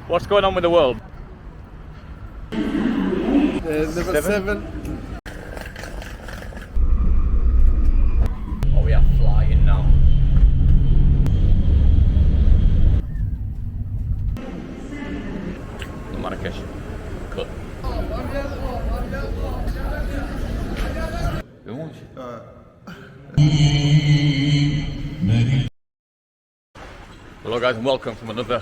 What's going on with the world? Number 7. Oh, we are flying now. Marrakesh. Cool. Hello guys and welcome from another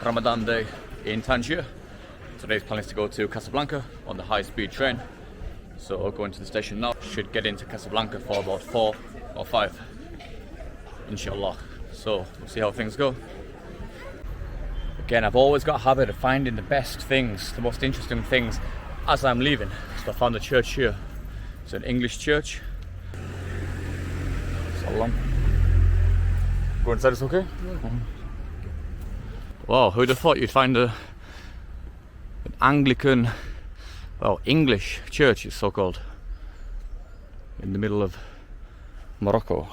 Ramadan day in Tangier. Today's plan is to go to Casablanca on the high-speed train. So going to the station now. Should get into Casablanca for about 4 or 5, inshallah. So we'll see how things go. Again, I've always got a habit of finding the best things, the most interesting things as I'm leaving. So I found a church here. It's an English church. Salam. Go inside, it's okay? Mm-hmm. Wow, who'd have thought you'd find an Anglican, well, English church, it's so called, in the middle of Morocco.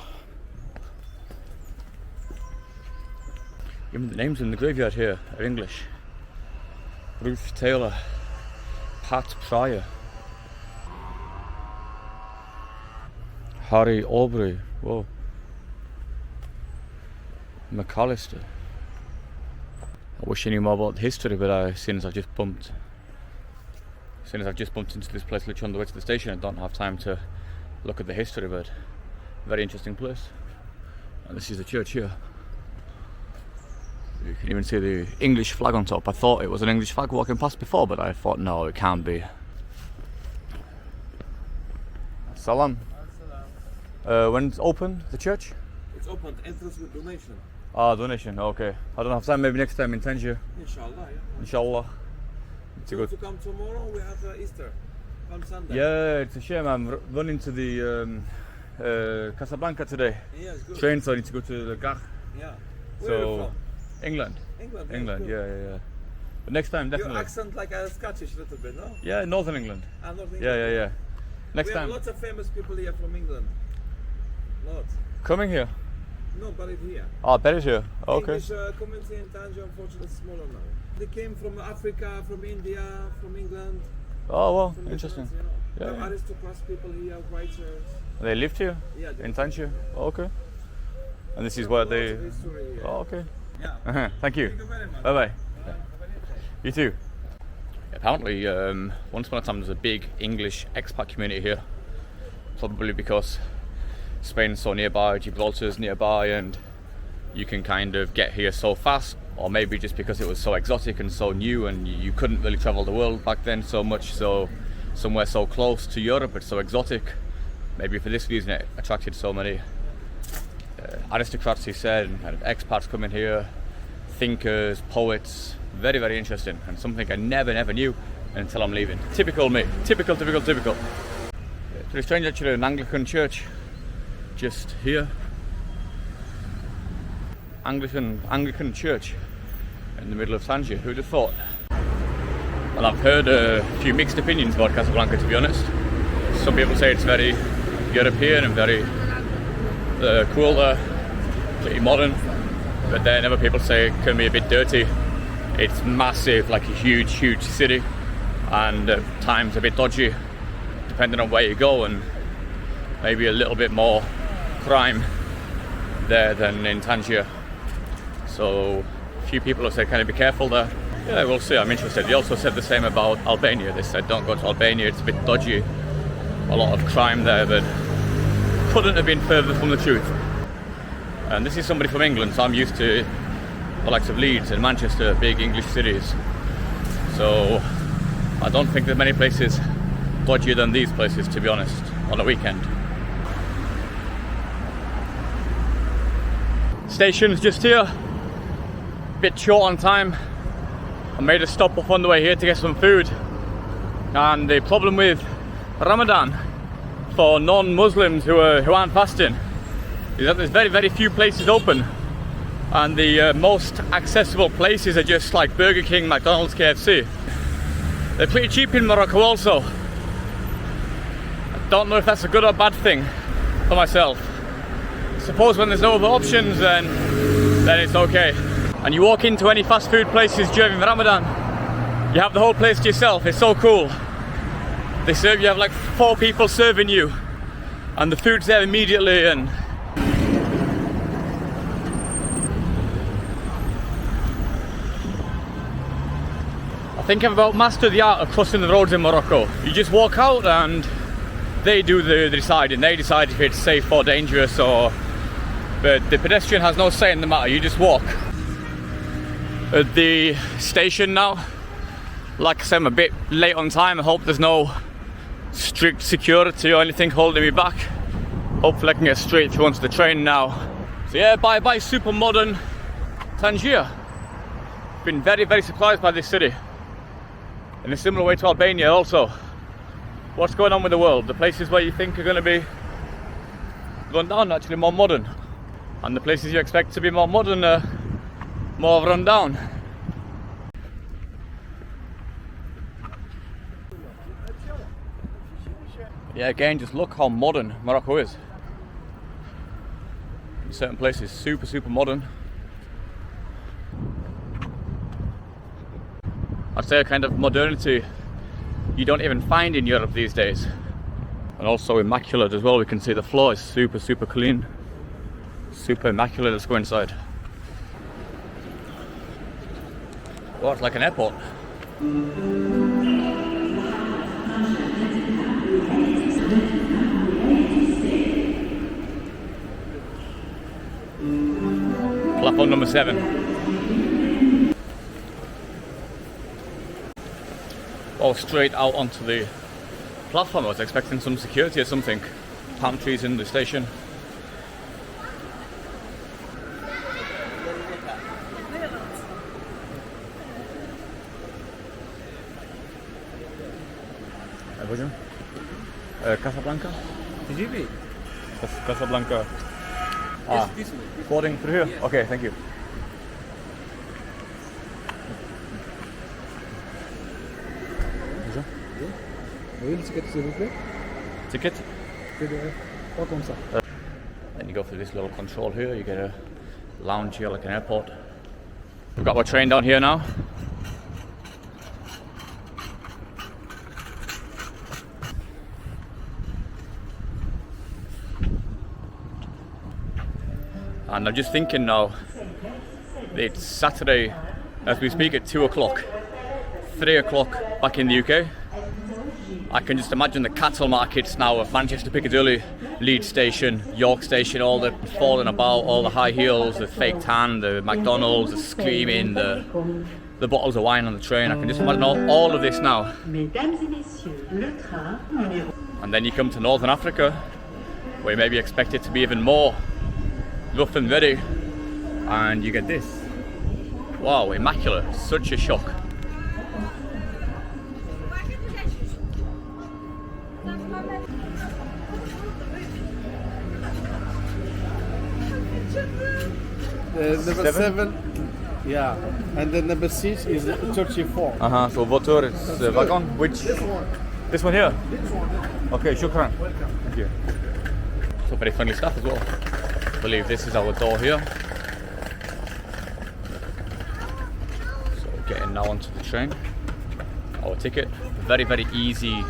Even the names in the graveyard here are English. Ruth Taylor, Pat Pryor, Harry Aubrey, whoa, McAllister. I wish I knew more about the history, but as soon as I've just bumped into this place literally on the way to the station, I don't have time to look at the history, but very interesting place. And this is the church here. You can even see the English flag on top. I thought it was an English flag walking past before, but I thought no, it can't be. Salam. When's open, the church? It's open, entrance with donation. Ah, donation, okay. I don't have time, maybe next time in Tangier. Inshallah, yeah. Inshallah. To come tomorrow, we have Easter. Come Sunday. Yeah, it's a shame. I'm running to the Casablanca today. Yeah, it's good. Train, so I need to go to the Gare. Yeah. Where are you from? England. England, yeah. But next time, definitely. Your accent like a Scottish little bit, no? Yeah, Northern England. Northern England. Yeah. Next we time. have lots of famous people here from England. Lots. Coming here? No, buried here. Oh, buried here. Okay. English community in Tangier, unfortunately, is smaller now. They came from Africa, from India, from England. Oh, well, from interesting. You know. Aristocrats people here, writers. They lived here? Yeah. In Tangier? Oh, okay. And this is where they... Oh, okay. Yeah. Thank you. Thank you very much. Bye-bye. You too. Apparently, once upon a time there was a big English expat community here. Probably because Spain's so nearby, Gibraltar's nearby, and you can kind of get here so fast, or maybe just because it was so exotic and so new and you couldn't really travel the world back then so much, so somewhere so close to Europe but so exotic. Maybe for this reason it attracted so many aristocrats, he said, and kind of expats coming here, thinkers, poets. Very, very interesting, and something I never knew until I'm leaving. Typical me. Typical. Pretty strange actually, an Anglican church just here. Anglican church in the middle of Tangier. Who'd have thought? Well, I've heard a few mixed opinions about Casablanca, to be honest. Some people say it's very European and very cool there, pretty modern, but then other people say it can be a bit dirty. It's massive, like a huge city, and at times a bit dodgy, depending on where you go, and maybe a little bit more crime there than in Tangier. So a few people have said kind of be careful there. Yeah, we'll see, I'm interested. They also said the same about Albania. They said don't go to Albania, it's a bit dodgy, a lot of crime there, but couldn't have been further from the truth. And this is somebody from England, so I'm used to the likes of Leeds and Manchester, big English cities. So I don't think there's many places dodgier than these places, to be honest, on a weekend. Station's just here, bit short on time. I made a stop off on the way here to get some food, and the problem with Ramadan for non-Muslims who aren't fasting is that there's very few places open, and the most accessible places are just like Burger King, McDonald's, KFC. They're pretty cheap in Morocco also. I don't know if that's a good or bad thing for myself. I suppose when there's no other options, then it's okay. and you walk into any fast food places during Ramadan, you have the whole place to yourself. It's so cool. They serve you, have like 4 people serving you, and the food's there immediately. And I think I've about mastered the art of crossing the roads in Morocco. You just walk out and they do the deciding. They decide if it's safe or dangerous, but the pedestrian has no say in the matter. You just walk. At the station now, like I said, I'm a bit late on time. I hope there's no strict security or anything holding me back. Hopefully I can get straight through onto the train now. So yeah, bye super modern Tangier. Been very, very surprised by this city. In a similar way to Albania also. What's going on with the world? The places where you think are going to be run down are actually more modern. And the places you expect to be more modern are more run down. Yeah, again, just look how modern Morocco is. In certain places, super modern. I'd say a kind of modernity you don't even find in Europe these days. And also immaculate as well. We can see the floor is super clean. Super immaculate. Let's go inside. Oh, it's like an airport. Platform number 7. Oh, straight out onto the platform. I was expecting some security or something. Palm trees in the station. Casablanca? TGV? Casablanca. Yes, this way. Boarding through here? Yeah. Okay, thank you. Oui, le ticket, s'il vous plaît. Ticket? PDF. Pas comme ça. Then you go through this little control here, you get a lounge here like an airport. We've got our train down here now. And I'm just thinking now, it's Saturday as we speak at 2 o'clock, 3 o'clock back in the UK. I can just imagine the cattle markets now of Manchester Piccadilly, Leeds Station, York Station, all the falling about, all the high heels, the fake tan, the McDonald's, the screaming, the bottles of wine on the train. I can just imagine all of this now. And then you come to Northern Africa, where you maybe expect it to be even more rough and ready, and you get this. Wow, immaculate, such a shock. Number 7, yeah, and then number 6 is 34. So voiture is the wagon. Which? This one. This one here? This one. Okay, shukran. Welcome. Thank you. So very friendly staff as well. I believe this is our door here. So getting now onto the train. Our ticket. Very easy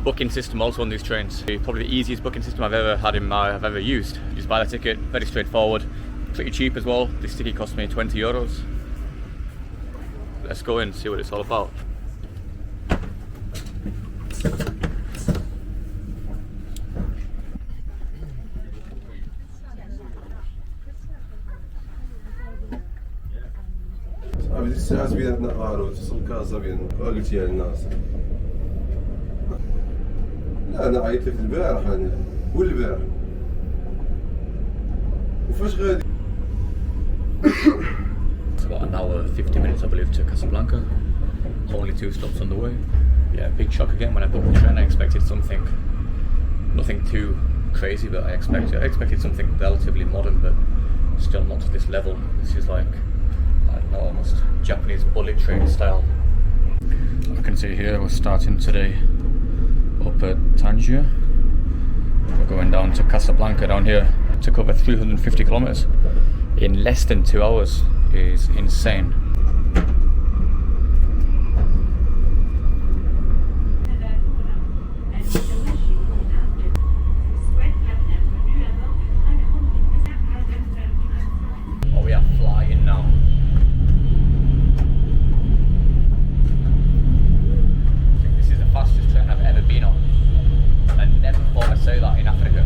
booking system also on these trains. Probably the easiest booking system I've ever used. You just buy the ticket, very straightforward. Pretty cheap as well. This ticket cost me 20 euros. Let's go in and see what it's all about. بدي الساعات بين نهار وتصل كازا بين قلت يا الناس. لا أنا عيطت لك البارح أنا والبارح. وفاش غادي؟ It's about an hour, 50 minutes I believe to Casablanca. Only 2 stops on the way. Yeah, big shock again when I booked the train. I expected nothing too crazy, but I expected something relatively modern, but still not to this level. This is like, I don't know, almost Japanese bullet train style. I can see here we're starting today up at Tangier. We're going down to Casablanca down here to cover 350 kilometers in less than 2 hours. is insane. Oh, we are flying now. I think this is the fastest train I've ever been on. I never thought I'd say that in Africa.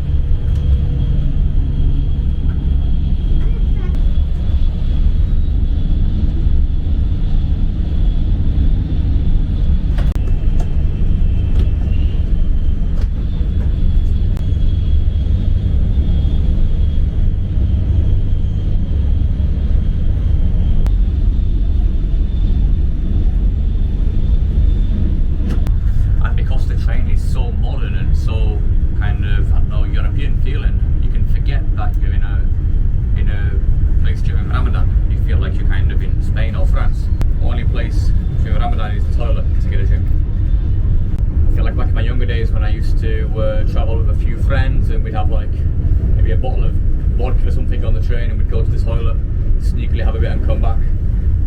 Travel with a few friends and we'd have like maybe a bottle of vodka or something on the train and we'd go to the toilet, sneakily have a bit and come back.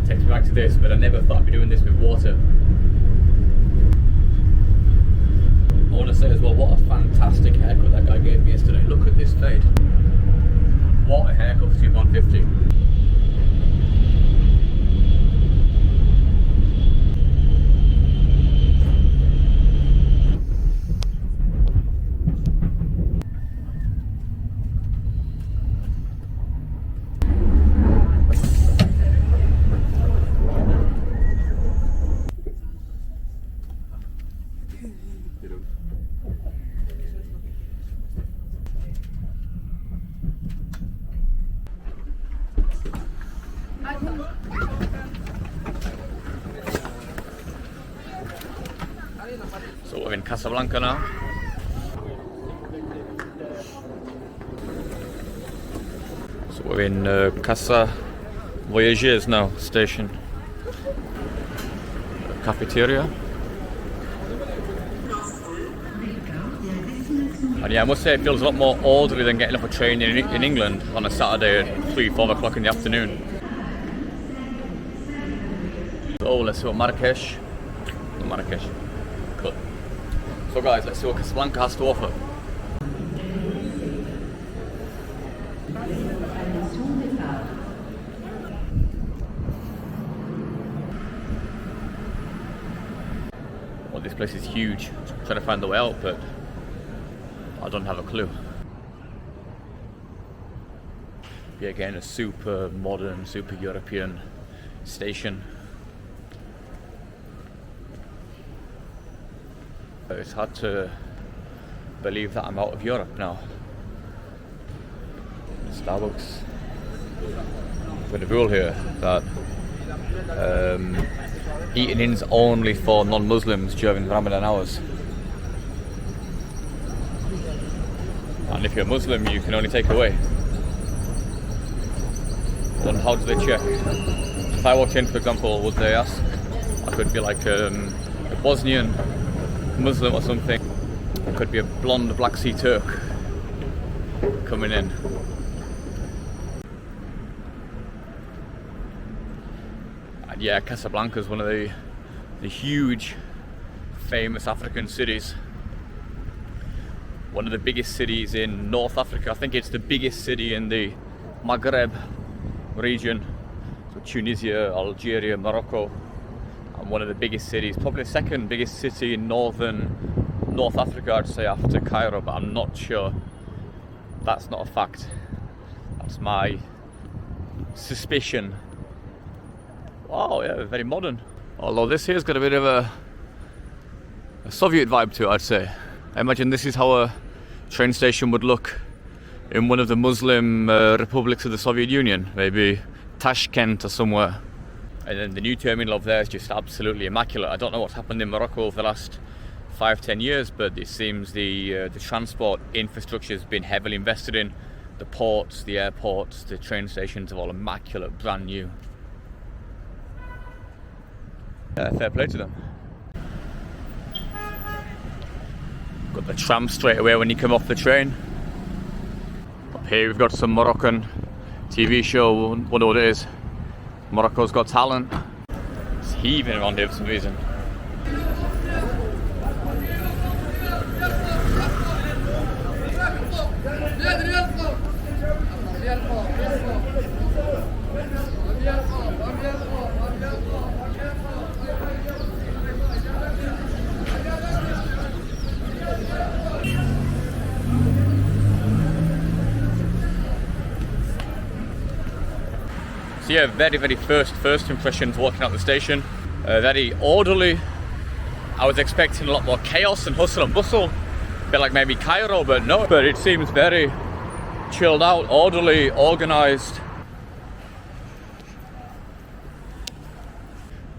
Takes me back to this, but I never thought I'd be doing this with water. I want to say as well, what a fantastic haircut that guy gave me yesterday. Look at this fade. What a haircut for £2.50. So we're in Casablanca now. So we're in Casa Voyageurs now, station. Cafeteria. And yeah, I must say it feels a lot more orderly than getting off a train in England on a Saturday at 3-4 o'clock in the afternoon. Oh, let's see what Marrakesh. Marrakesh. Cool. So guys, let's see what Casablanca has to offer. Well, this place is huge. I'm trying to find the way out, but I don't have a clue. Yeah, again, a super modern, super European station. It's hard to believe that I'm out of Europe now. Starbucks. With a rule here that eating in's only for non-Muslims during Ramadan hours. And if you're Muslim, you can only take away. And how do they check? If I walked in, for example, would they ask? I could be like a Bosnian Muslim or something. It could be a blonde Black Sea Turk coming in. And yeah, Casablanca is one of the huge, famous African cities. One of the biggest cities in North Africa. I think it's the biggest city in the Maghreb region. So Tunisia, Algeria, Morocco. And one of the biggest cities, probably the second biggest city in North Africa, I'd say, after Cairo, but I'm not sure. That's not a fact. That's my suspicion. Wow, yeah, very modern. Although this here's got a bit of a Soviet vibe to it, I'd say. I imagine this is how a train station would look in one of the Muslim republics of the Soviet Union, maybe Tashkent or somewhere. And then the new terminal over there is just absolutely immaculate. I don't know what's happened in Morocco over the last 5-10 years, but it seems the transport infrastructure has been heavily invested in. The ports, the airports, the train stations are all immaculate, brand new. Fair play to them. Got the tram straight away when you come off the train. Up here we've got some Moroccan TV show, wonder what it is. Morocco's got talent. It's heaving around here for some reason. So yeah, very first impressions walking out the station. Very orderly. I was expecting a lot more chaos and hustle and bustle. A bit like maybe Cairo, but no. But it seems very chilled out, orderly, organised.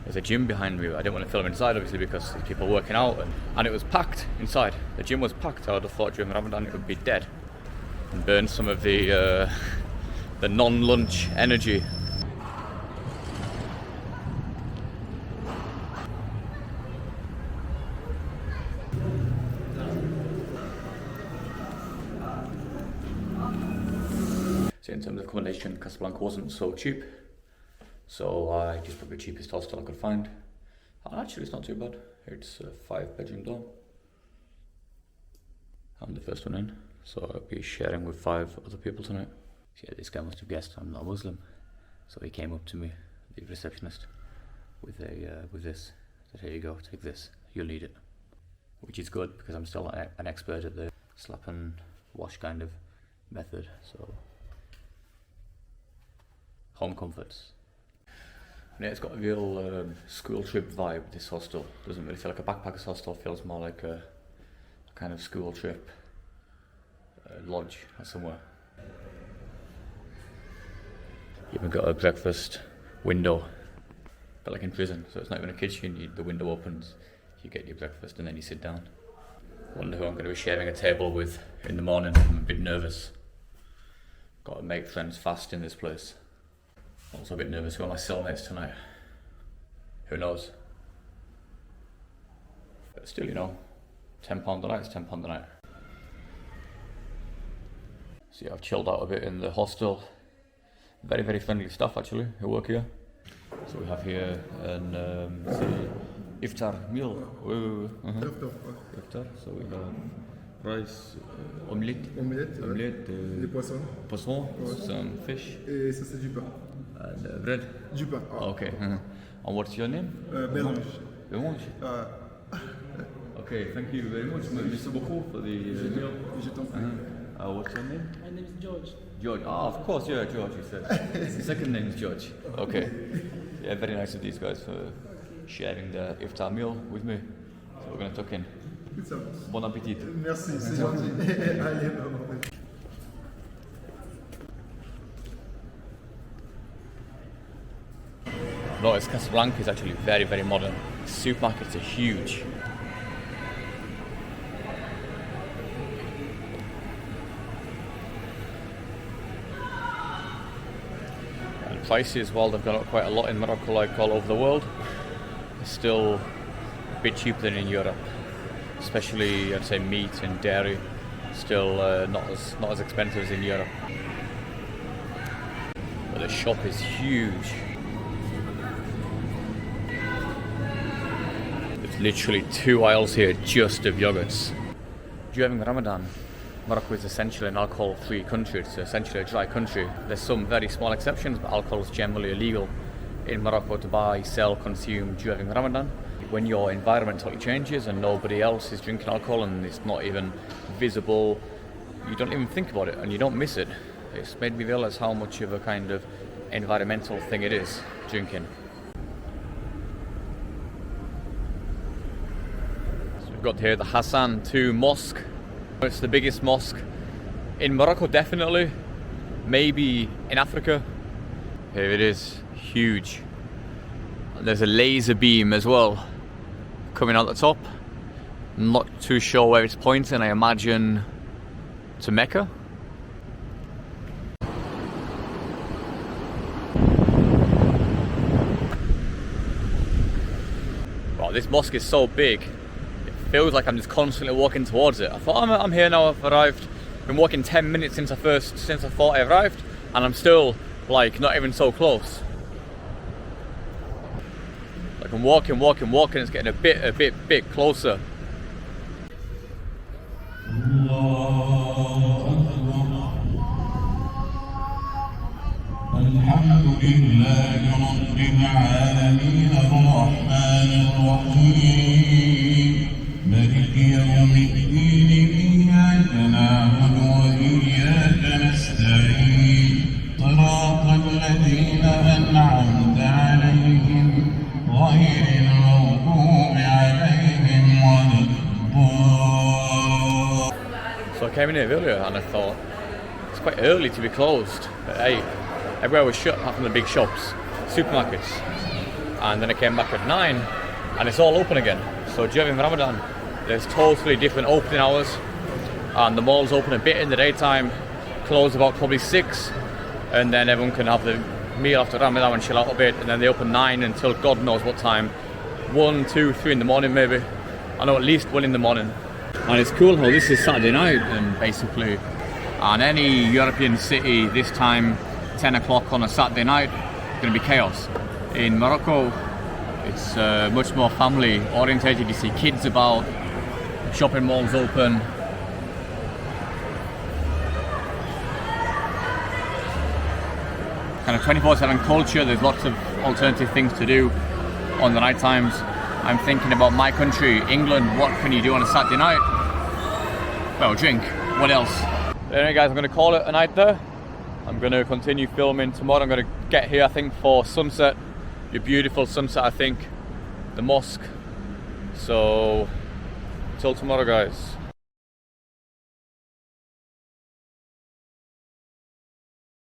There's a gym behind me. I didn't want to film inside obviously because there's people working out and it was packed inside. The gym was packed. I would have thought during Ramadan it would be dead and burn some of the non-lunch energy. So in terms of accommodation, Casablanca wasn't so cheap, so I just took the cheapest hostel I could find. And actually it's not too bad. It's a 5-bedroom dorm. I'm the first one in, so I'll be sharing with 5 other people tonight. So yeah, this guy must have guessed I'm not Muslim, so he came up to me, the receptionist, with this. Said, "Here you go, take this. You'll need it," which is good because I'm still an expert at the slap and wash kind of method. So home comforts. Yeah, it's got a real school trip vibe. This hostel doesn't really feel like a backpackers hostel. Feels more like a kind of school trip lodge or somewhere. Even got a breakfast window, but like in prison, so it's not even a kitchen. The window opens, you get your breakfast and then you sit down. Wonder who I'm going to be sharing a table with in the morning. I'm a bit nervous. Got to make friends fast in this place. Also a bit nervous who are my cellmates tonight. Who knows? But still, you know, £10 a night is £10 a night. So yeah, I've chilled out a bit in the hostel. Very friendly staff actually who work here. So we have here an iftar meal. Iftar. So we have rice, omelette, des poissons, some fish, et ça c'est du pain. And bread. Du pain. Oh, okay. And what's your name? Bérange. Bérange. Okay, thank you very much, Mr. Beaucoup, for the meal. Je t'en prie. What's your name? My name is George. George. Ah, of course, yeah, George, you said. The second name is George. Okay. Yeah, very nice of these guys for sharing the iftar meal with me. So we're going to tuck in. Bon appétit. Merci, c'est gentil. Allez, Notice Casablanca is actually very modern. The supermarkets are huge. And prices, while they've gone up quite a lot in Morocco, like all over the world, are still a bit cheaper than in Europe. Especially, I'd say, meat and dairy, still not as expensive as in Europe. But the shop is huge. There's literally 2 aisles here just of yogurts. During Ramadan, Morocco is essentially an alcohol-free country. It's essentially a dry country. There's some very small exceptions, but alcohol is generally illegal in Morocco to buy, sell, consume during Ramadan. When your environment totally changes and nobody else is drinking alcohol and it's not even visible, you don't even think about it and you don't miss it. It's made me realise how much of a kind of environmental thing it is, drinking. So we've got here the Hassan II Mosque. It's the biggest mosque in Morocco, definitely. Maybe in Africa. Here it is, huge. And there's a laser beam as well coming out the top. I'm not too sure where it's pointing. I imagine to Mecca. Wow, this mosque is so big. It feels like I'm just constantly walking towards it. I thought I'm here now. I've arrived. Been walking 10 minutes since I thought I arrived, and I'm still like not even so close. I'm walking, it's getting a bit closer. الحمد لله رب العالمين الرحمن الرحيم مالك يوم الدين إياك نعبد وإياك نستعين صراط الذين أنعمت عليهم غير المغضوب عليهم ولا الضالين. So I came in here earlier and I thought it's quite early to be closed at 8. Everywhere was shut apart from the big shops, supermarkets. And then I came back at 9 and it's all open again. So during Ramadan, there's totally different opening hours, and the malls open a bit in the daytime, close about probably 6, and then everyone can have the meal after Ramadan and chill out a bit, and then they open 9 until God knows what time, 1, 2, 3 in the morning maybe. I know at least 1 in the morning. And it's cool how this is Saturday night, and basically, and any European city this time, 10 o'clock on a Saturday night, going to be chaos. In Morocco, it's much more family orientated. You see kids about, shopping malls open. Kind of 24/7 culture. There's lots of alternative things to do on the night times. I'm thinking about my country, England. What can you do on a Saturday night? Well, drink. What else? Anyway guys, I'm going to call it a night there. I'm going to continue filming tomorrow. I'm going to get here, I think, for sunset. A beautiful sunset, I think. The mosque. So, till tomorrow, guys.